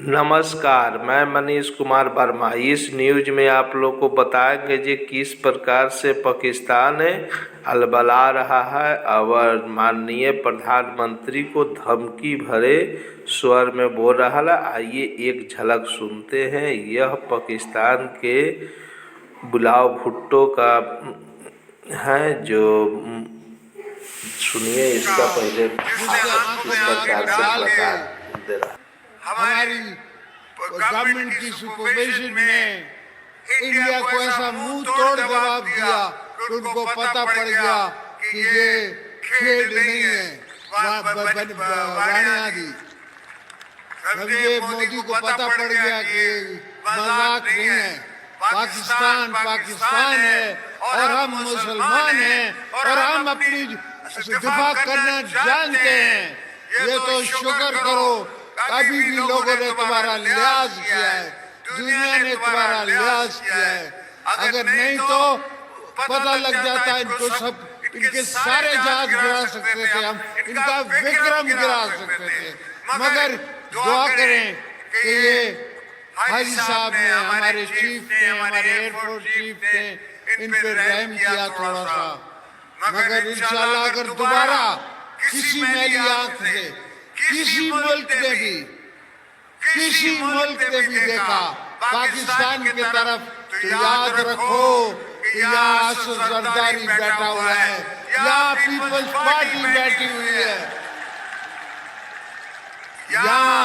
नमस्कार, मैं मनीष कुमार वर्मा। इस न्यूज में आप लोग को बताएंगे कि किस प्रकार से पाकिस्तान अलबला रहा है और माननीय प्रधानमंत्री को धमकी भरे स्वर में बोल रहा है। आइए एक झलक सुनते हैं। यह पाकिस्तान के बुलाव भुट्टो का है, जो सुनिए इसका पहले किस प्रकार से बता दे रहा है। हमारी गवर्नमेंट की सुपरविजन में इंडिया को ऐसा मुंह तोड़ जवाब दिया कि उनको पता पड़ गया कि ये खेल नहीं है, वाणी आदि। मोदी को पता पड़ गया कि मजाक नहीं है। पाकिस्तान पाकिस्तान है और हम मुसलमान हैं और हम अपनी दिफा करना जानते हैं। ये तो शुक्र करो, अभी भी लोगों ने तुम्हारा लिहाज किया है, दुनिया ने तुम्हारा लिहाज किया है। अगर नहीं तो पता लग जाता इनको, सब इनके सारे जहाज गिरा सकते थे, हम इनका विक्रम गिरा सकते थे। मगर दुआ करें कि ये हाजी साहब ने, हमारे चीफ ने, हमारे एयरफोर्स चीफ ने इन पर रहम किया थोड़ा सा। मगर इंशाल्लाह अगर दोबारा किसी मैली आंख से किसी मुल्क ने भी देखा पाकिस्तान की तरफ, तो याद रखो कि यहाँ असद जरदारी बैठा हुआ है, यहाँ पीपल्स पार्टी बैठी हुई है, यहाँ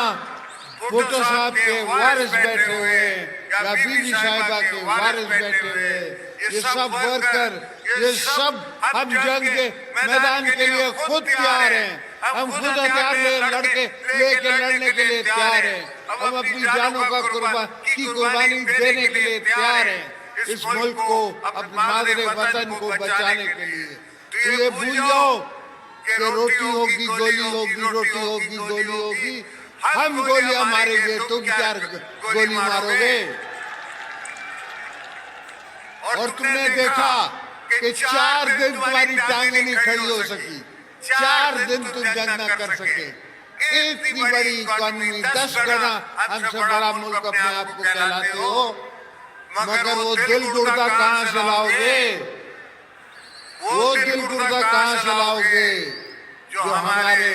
भुट्टो साहब के वारिस बैठे हुए हैं या बीबी साहिबा के वारिस बैठे हुए हैं। ये सब वर्कर, ये सब हम जंग के मैदान के लिए खुद तैयार हैं। हम खुद हथियार लेके लड़ने के लिए तैयार हैं। हम अपनी जानों का कुर्बानी देने के लिए तैयार हैं, इस मुल्क को, अपने मादरे वतन को बचाने के लिए। तो ये भूल जाओ कि रोटी होगी गोली होगी, रोटी होगी गोली होगी। हम गोलियां मारेंगे, तुम क्या गोली मारोगे? और तुमने देखा कि 4 दिन तुम्हारी टांगें नहीं खड़ी हो सकी, 4 दिन तुम जंग न कर सके। इतनी बड़ी इकॉनमी, 10 गुना हमसे बड़ा मुल्क अपने आप को कहलाते हो, मगर वो दिल गुर्दा कहाँ से लाओगे? वो दिल गुर्दा कहाँ से लाओगे जो हमारे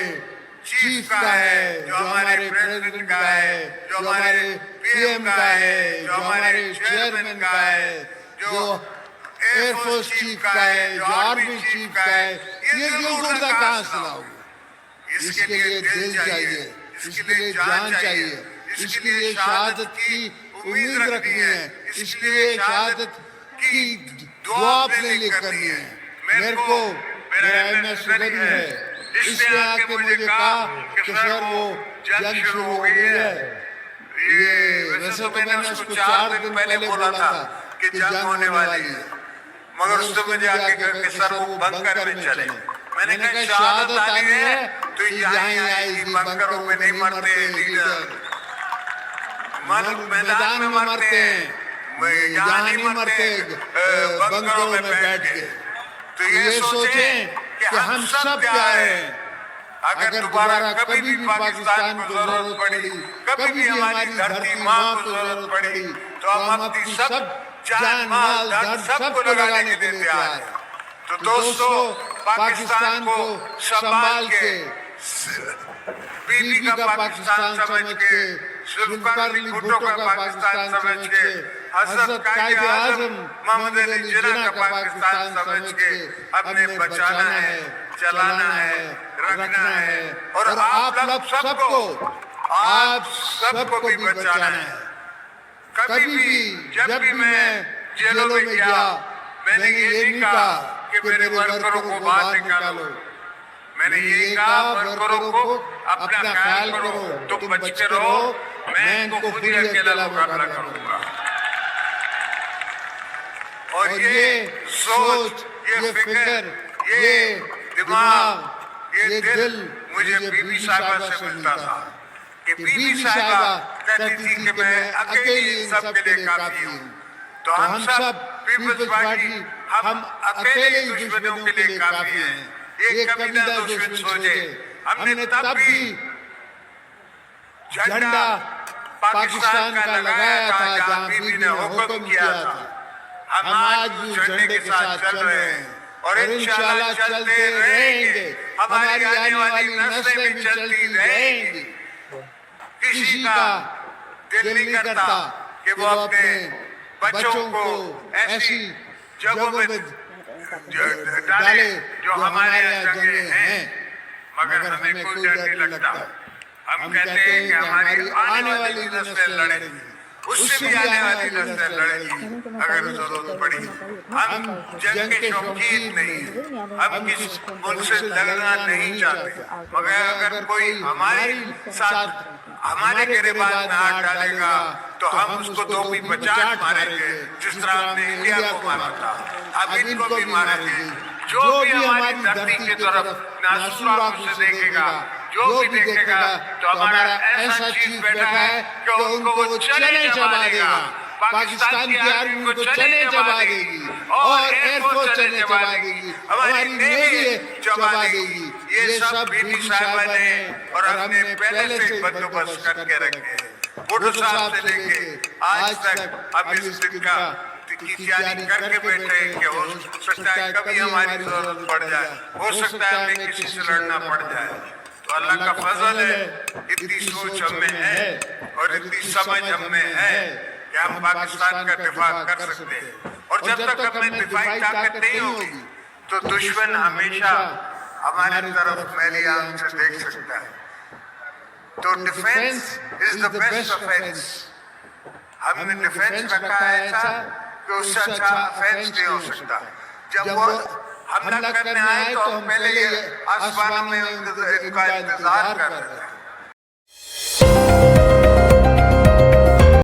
चीफ का है, जो हमारे प्रेसिडेंट का है, जो हमारे पीएम का है, जो हमारे चेयरमैन का है, जो एयरफोर्स चीफ का है, जो आर्मी चीफ का है? ये दिल गुर्दा कहाँ से लाओगे? इसके लिए दिल चाहिए, इसके लिए जान चाहिए, इसके लिए शहादत की उम्मीद रखनी है, इसके लिए शहादत की दुआ अपने लिए करनी है। मेरे को मेरा MS सुधरी है, इसने आके मुझे कहा कि सर वो जंग शुरू हो गई है। ये वैसे तो मैंने उसको 4 दिन पहले बोला था कि जंग होने वाली है, मगर उसने मुझे आके कहा कि सर वो बंकर में चले। मैंने कहा शहादत आनी है तो यहाँ ही आएगी, बंकरों में नहीं मरते लीडर, मैदान में मरते हैं, यहाँ नहीं मरते बंकरों में बैठ के। तो ये सोचें कि हम सब क्या हैं। अगर दोबारा कभी भी पाकिस्तान को जरूरत पड़ी, कभी भी हमारी धरती माँ को जरूरत पड़ी, तो हम अपनी सब जान माल धन सबको लगाने के लिए तैयार हैं। तो दोस्तों, पाकिस्तान को संभाल के, बीबी का पाकिस्तान समझ के, जुल्फिकार भुट्टो का पाकिस्तान समझ के, हज़रत कायदे आज़म मोहम्मद अली जिन्ना का पाकिस्तान समझ के हमने बचाना है, चलाना है, रखना है और आप सबको भी बचाना है। कभी भी जब भी मैं जेलों में गया, मैंने ये नहीं कहा कि मेरे वर्करों को बाहर निकालो, मैंने ये कहा वर्करों को अपना ख्याल करो, तुम बच के रहो, मैं इनको खुद ही अकेला मुकाबला करूंगा। और ये सोच, ये फिक्र, ये दिमाग, ये दिल मुझे बीबी साहिबा से मिलता था कि बीबी साहिबा कहती थी कि मैं अकेली इन सब के लिए काफी हूँ। तो हम सब पीपल्स पार्टी, हम अकेले ही दुश्मनों के लिए काफी हैं। ये कभी ना दुश्मन सोचे। हमने तब भी झंडा पाकिस्तान का लगाया था, जहाँ बीबी ने हुक्म किया था। हम आज भी उस झंडे के साथ चल रहे हैं और इंशाल्लाह चलते रहेंगे। हमारी आने वाली नस्लें भी चलती रहेंगी। किसी का दिल नहीं करता कि वो अपने बच्चों को ऐसी जगहों में डाले जो हमारे यहाँ जगह हैं, मगर हमें कोई डर नहीं लगता। हम कहते हैं कि हमारी आने वाली नस्लें लड़ेंगी, उससे भी आने वाली नस्लें लड़ेंगी अगर जरूरत पड़ी। हम जंग के शौकीन नहीं, हम किसी मुल्क से लड़ना नहीं चाहते, मगर अगर कोई हमारे साथ हमारे गिरेबान में हाथ डालेगा तो हम उसको दो भी 50 मारेंगे, जिस तरह हमने इंडिया को मारा था, अब इनको भी मारेंगे। जो भी हमारी धरती की तरफ नासूर आंखों से देखेगा, जो भी देखेगा, तो हमारा ऐसा चीज बैठा है कि उनको वो चने चबा देगा। पाकिस्तान की आर्मी उनको चने चबा देगी और एयरफोर्स चने चबा देगी, हमारी नेवी चबा देगी। ये सब बीबी साहबा ने और हमने पहले से बंदोबस्त करके रखे हैं। भुट्टो साहब से लेके आज तक हम इस दिन का की तैयारी करके बैठे हैं कि हो सकता है कभी हमारी जरूरत पड़ जाए, हो सकता है हमें किसी से लड़ना पड़ जाए। तो अल्लाह का फजल है, इतनी सोच हमें है और इतनी समझ हमें है कि हम पाकिस्तान का दिफा कर सकते हैं। और जब तक हमें दिफाई ताकत नहीं होगी तो दुश्मन हमेशा हमारे तरफ मैली आंख से देख सकता है। तो defence is the best offence. हमने डिफेंस रखा है ऐसा कि उससे अच्छा ऑफेंस नहीं हो सकता। जब वो हमला करने आए तो हम पहले आसमानों में उनका इंतजार कर रहे हैं।